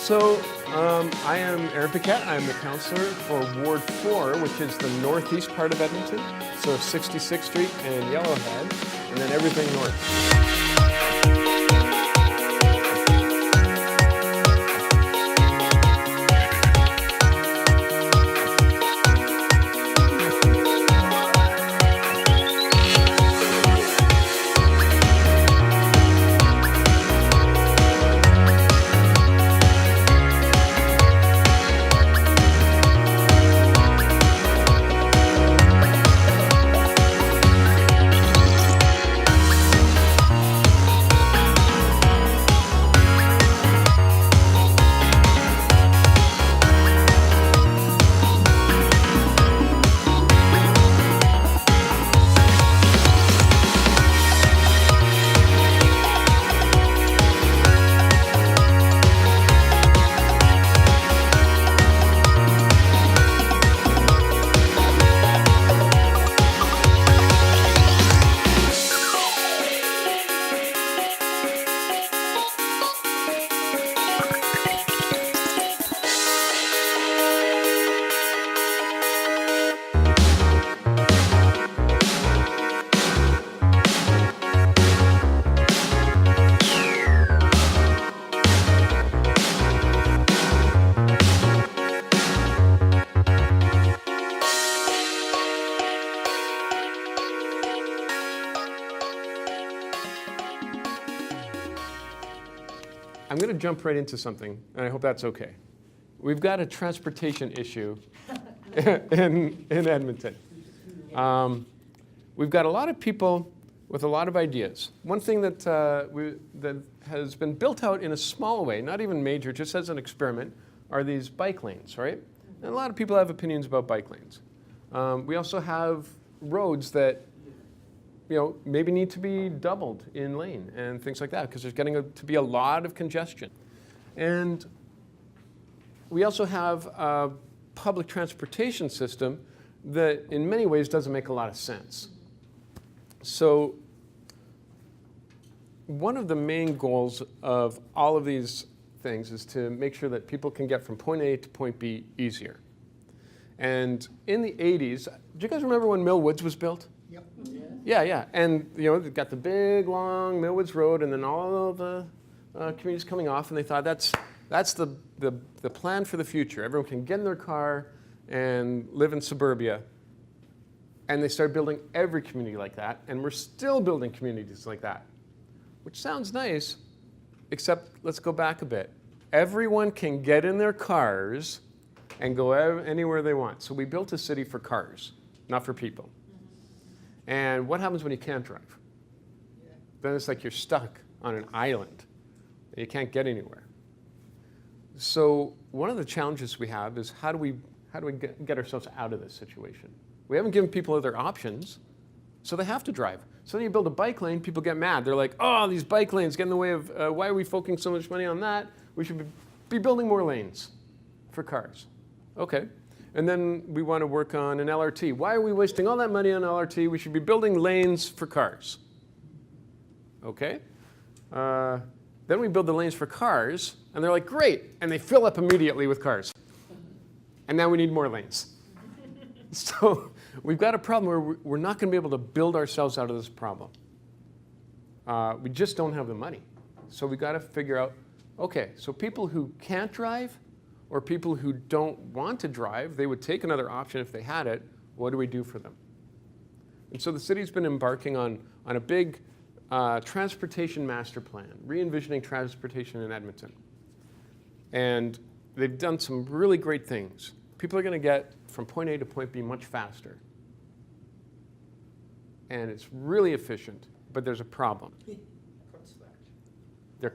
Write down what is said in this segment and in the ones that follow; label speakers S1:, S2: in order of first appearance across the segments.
S1: So I am Aaron Paquette. I'm the counselor for Ward 4, which is the northeast part of Edmonton. So 66th Street and Yellowhead, and then everything north. I'm going to jump right into something, and I hope that's okay. We've got a transportation issue in Edmonton. We've got a lot of people with a lot of ideas. One thing that, that has been built out in a small way, not even major, just as an experiment, are these bike lanes, right? And a lot of people have opinions about bike lanes. We also have roads that maybe need to be doubled in lane and things like that because there's getting to be a lot of congestion. And we also have a public transportation system that in many ways doesn't make a lot of sense. So one of the main goals of all of these things is to make sure that people can get from point A to point B easier. And in the 80s, do you guys remember when Mill Woods was built?
S2: Yep.
S1: Yeah. And they've got the big, long Millwoods Road, and then all of the communities coming off, and they thought that's the plan for the future. Everyone can get in their car and live in suburbia. And they started building every community like that, and we're still building communities like that, which sounds nice, except let's go back a bit. Everyone can get in their cars and go anywhere they want. So we built a city for cars, not for people. And what happens when you can't drive? Then it's like you're stuck on an island and you can't get anywhere. So one of the challenges we have is how do we get ourselves out of this situation? We haven't given people other options, so they have to drive. So then you build a bike lane, people get mad. They're like, oh, these bike lanes get in the way of, why are we focusing so much money on that? We should be building more lanes for cars. Okay. And then we want to work on an LRT. Why are we wasting all that money on LRT? We should be building lanes for cars. Okay. Then we build the lanes for cars, and they're like, great. And they fill up immediately with cars. And now we need more lanes. So we've got a problem where we're not going to be able to build ourselves out of this problem. We just don't have the money. So we've got to figure out, okay, so people who can't drive, or people who don't want to drive, they would take another option if they had it. What do we do for them? And so the city's been embarking on a big transportation master plan, re-envisioning transportation in Edmonton. And they've done some really great things. People are going to get from point A to point B much faster. And it's really efficient, but there's a problem. They're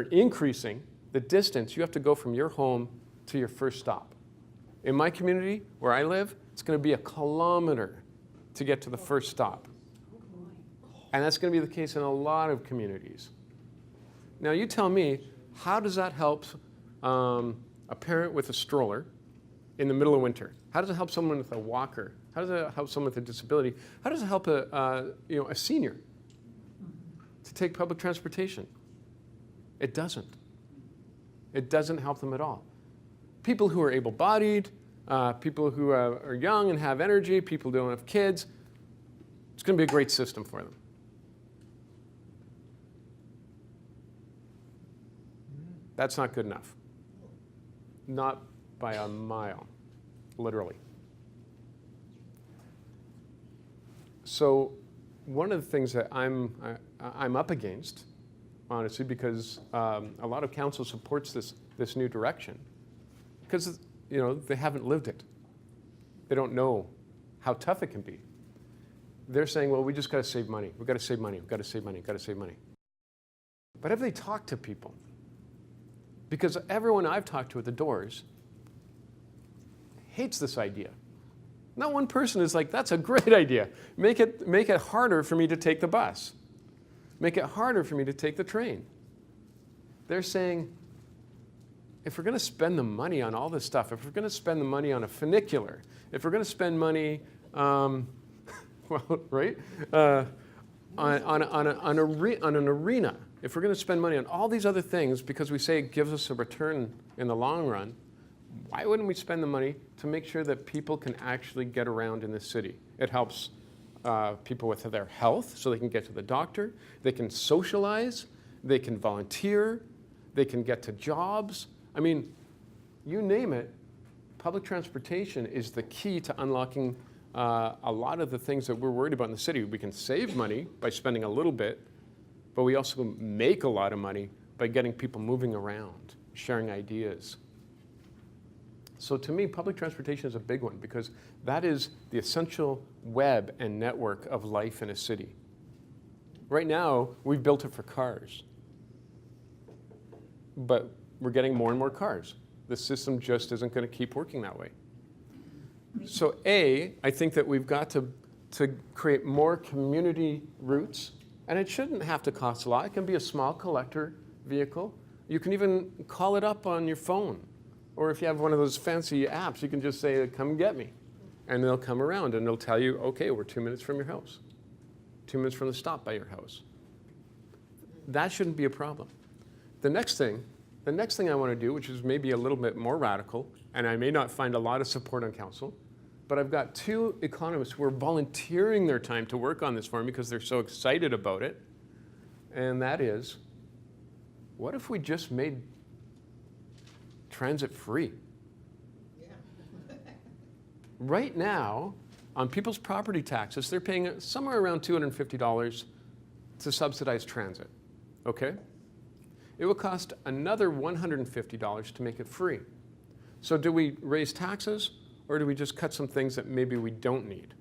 S1: increasing the distance you have to go from your home to your first stop. In my community, where I live, it's going to be 1 kilometer to get to the first stop. And that's going to be the case in a lot of communities. Now you tell me, how does that help a parent with a stroller in the middle of winter? How does it help someone with a walker? How does it help someone with a disability? How does it help a senior to take public transportation? It doesn't. It doesn't help them at all. People who are able-bodied, people who are young and have energy, people who don't have kids, it's going to be a great system for them. That's not good enough. Not by a mile, literally. So one of the things that I'm up against, honestly, because a lot of council supports this new direction, because they haven't lived it. They don't know how tough it can be. They're saying, well, we just got to save money. We've got to save money. We've got to save money. We've got to save money. But have they talked to people? Because everyone I've talked to at the doors hates this idea. Not one person is like, that's a great idea. Make it harder for me to take the bus. Make it harder for me to take the train. They're saying, if we're going to spend the money on all this stuff, if we're going to spend the money on a funicular, if we're going to spend money, right, on an arena, if we're going to spend money on all these other things because we say it gives us a return in the long run, why wouldn't we spend the money to make sure that people can actually get around in this city? It helps people with their health, so they can get to the doctor, they can socialize, they can volunteer, they can get to jobs. I mean, you name it, public transportation is the key to unlocking a lot of the things that we're worried about in the city. We can save money by spending a little bit, but we also make a lot of money by getting people moving around, sharing ideas. So to me, public transportation is a big one because that is the essential web and network of life in a city. Right now, we've built it for cars, but we're getting more and more cars. The system just isn't going to keep working that way. So I think that we've got to create more community routes, and it shouldn't have to cost a lot. It can be a small collector vehicle. You can even call it up on your phone. Or if you have one of those fancy apps, you can just say, come get me. And they'll come around and they'll tell you, okay, we're 2 minutes from your house. 2 minutes from the stop by your house. That shouldn't be a problem. The next thing I want to do, which is maybe a little bit more radical, and I may not find a lot of support on council, but I've got 2 economists who are volunteering their time to work on this for me because they're so excited about it. And that is, what if we just made transit free? Yeah. Right now, on people's property taxes, they're paying somewhere around $250 to subsidize transit, okay? It will cost another $150 to make it free. So do we raise taxes, or do we just cut some things that maybe we don't need?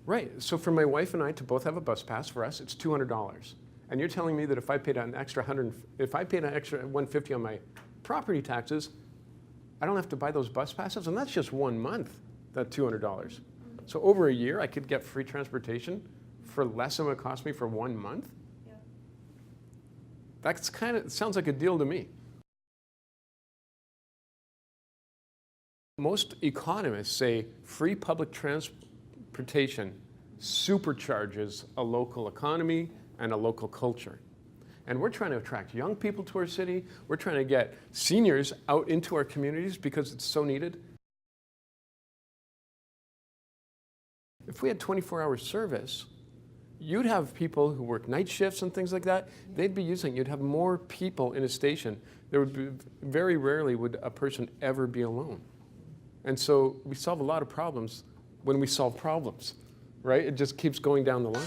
S1: Right, so for my wife and I to both have a bus pass, for us, it's $200. And you're telling me that if I paid an extra $150 on my property taxes, I don't have to buy those bus passes? And that's just 1 month, that $200. So over a year, I could get free transportation for less than what it cost me for 1 month? Yeah. That's sounds like a deal to me. Most economists say free public transportation supercharges a local economy and a local culture. And we're trying to attract young people to our city. We're trying to get seniors out into our communities because it's so needed. If we had 24-hour service, you'd have people who work night shifts and things like that. They'd be using it. You'd have more people in a station. There would be, very rarely would a person ever be alone. And so we solve a lot of problems when we solve problems, right? It just keeps going down the line.